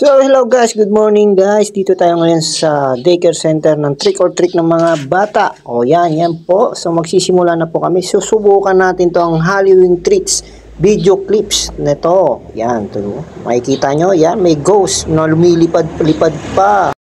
So hello guys, good morning guys. Dito tayo ngayon sa daycare center ng trick or treat ng mga bata. O yan po. So magsisimula na po kami. Susubukan natin to ang Halloween treats video clips nito. Yan, to. Makikita nyo, yan, may ghost na lumilipad-lipad pa.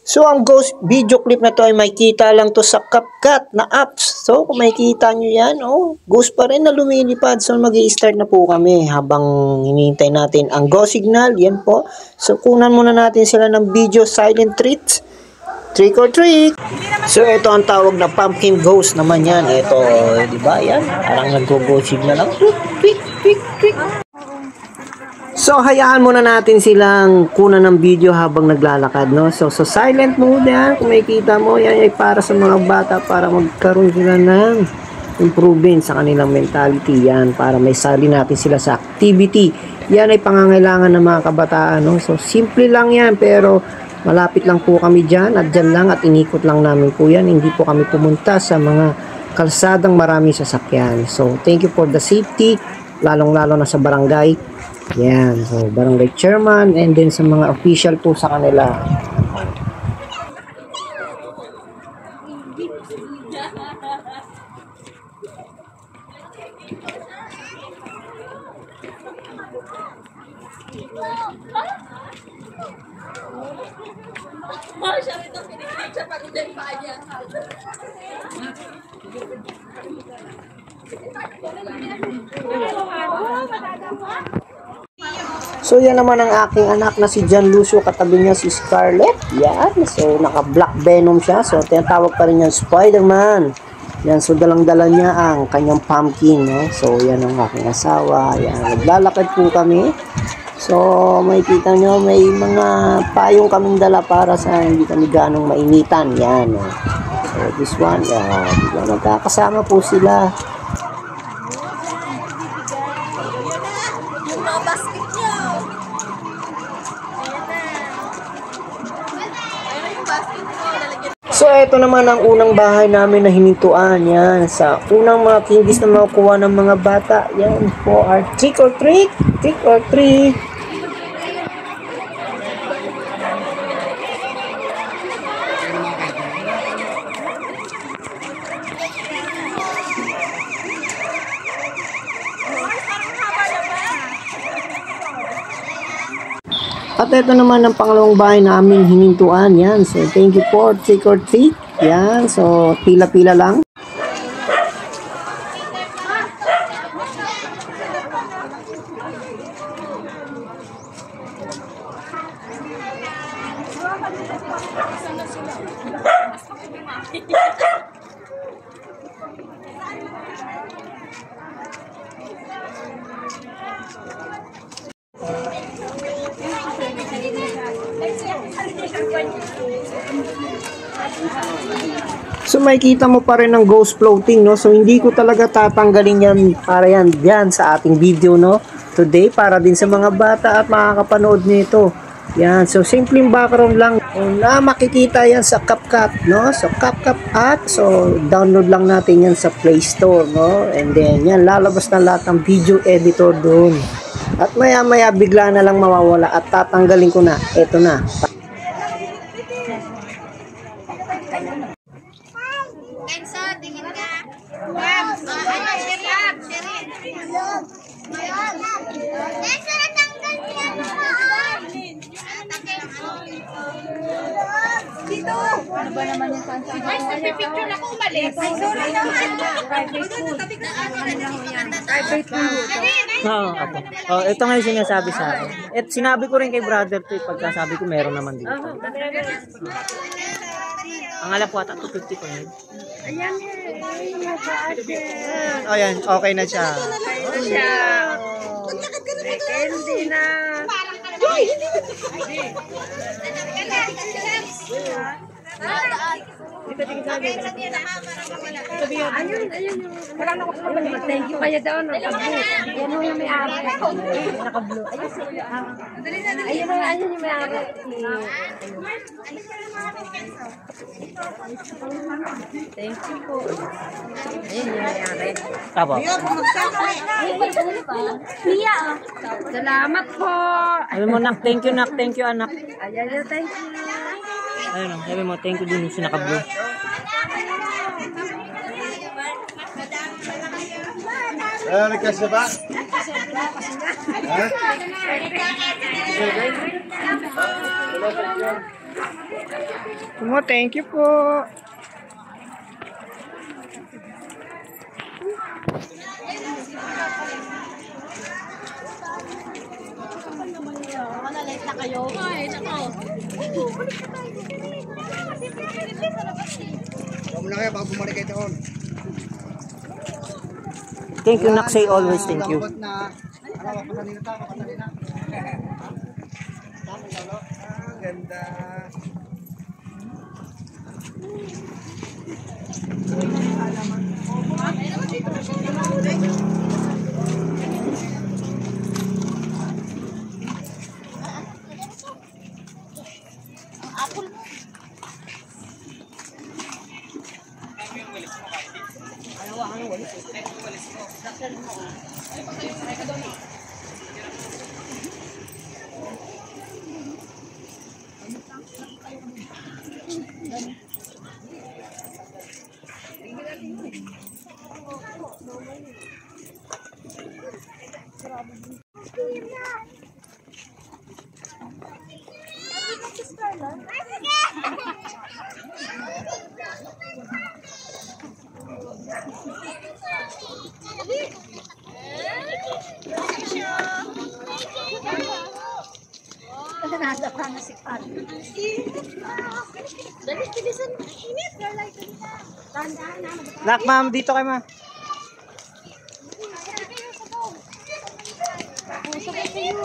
So ang ghost video clip na to ay makikita lang to sa CapCut na apps. So kung makikita nyo yan, ghost pa rin na lumilipad. So mag-i-start na po kami habang hinihintay natin ang go signal. Yan po. So kunan muna natin sila ng video silent treats. Trick or treat. So ito ang tawag na pumpkin ghost naman yan. Ito, di ba yan? Parang nag-go signal lang. Tweak, tweak, tweak. So, hayaan muna natin silang kunan ng video habang naglalakad, no? So silent mode yan. Kung makikita mo, yan ay para sa mga bata para magkaroon sila ng improvement sa kanilang mentality. Yan, para may sali natin sila sa activity. Yan ay pangangailangan ng mga kabataan, no? So, simple lang yan, pero malapit lang po kami dyan at dyan lang at inikot lang namin po yan. Hindi po kami pumunta sa mga kalsadang maraming sasakyan. So, thank you for the safety, lalong-lalo na sa barangay. Yan, so barangay chairman and then sa mga official po sa kanila. So yan naman ang aking anak na si John Lucio, katabi niya si Scarlett. Yan, so naka-black venom siya. So tinatawag pa rin yung Spider-Man. Yan, so dalang-dala niya ang kanyang pumpkin, no? So yan ang aking asawa. Yan, naglalakad po kami. So makikita nyo, may mga payong kaming dala para sa hindi kami ganong mainitan. Yan, no? So this one, yan, magkakasama po sila. So, ito naman ang unang bahay namin na hinintuan. Yan, sa unang mga candies na makukuha ng mga bata. Yan po, our trick or treat. Trick or treat. At ito naman ang pangalawang bahay namin hinintuan. Yan. So, thank you for trick or treat. Yan. So, pila-pila lang. So makikita mo pa rin ang ghost floating, no? So hindi ko talaga tatanggalin yan para yan sa ating video, no? Today para din sa mga bata at makakapanood nito. Yan, so simpleng background lang na makikita yan sa CapCut, no? So CapCut app, so download lang natin yan sa Play Store, no? And then yan, lalabas na lahat ng video editor doon. At maya-maya bigla na lang mawawala at tatanggalin ko na. Ito na. Dito! Ano ba naman yung kansa? Ay, nagpipicture na ko umalis. Ay, sorry naman. Private food. Private food. Ito nga yung sinasabi sa akin. At sinabi ko rin kay brother to, pagkasabi ko meron naman dito. Ang alap po ata, 250 po yun. Ayan eh. Ayan, okay na siya. Okay na siya. Candy na. Ayun. Wala na ako sa mga thank you kaya daw. Yan yung may-ari. Naka-blue. Ayun yung may-ari. Thank you po. Ayun yung nangyari. Apo. Mia. Salamat po. Sabi mo, nak, thank you, nak. Thank you, anak. Ayan, thank you. Ayun, sabi mo, thank you din sa naka-blue. Nagkasya ba? Mo, thank you po. Late na kayo. Ay, nako. Huwag na kayo, baka bumalik kayo doon. Thank you, nak. Say always thank you. Lambot na. Ano, pasalina tayo, pasalina. Ganda. Nasa pa na si Pat. Dali, bilisan. Init, girl. Tandaan na. Nak, ma'am, dito kayo, ma. Sabay kayo.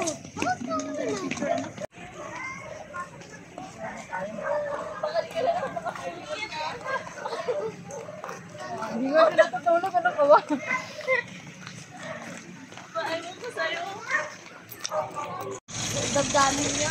Hindi ko na natutulog. Ano ka ba? Paano ko sa'yo? Dagdamin niya.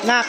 Nak.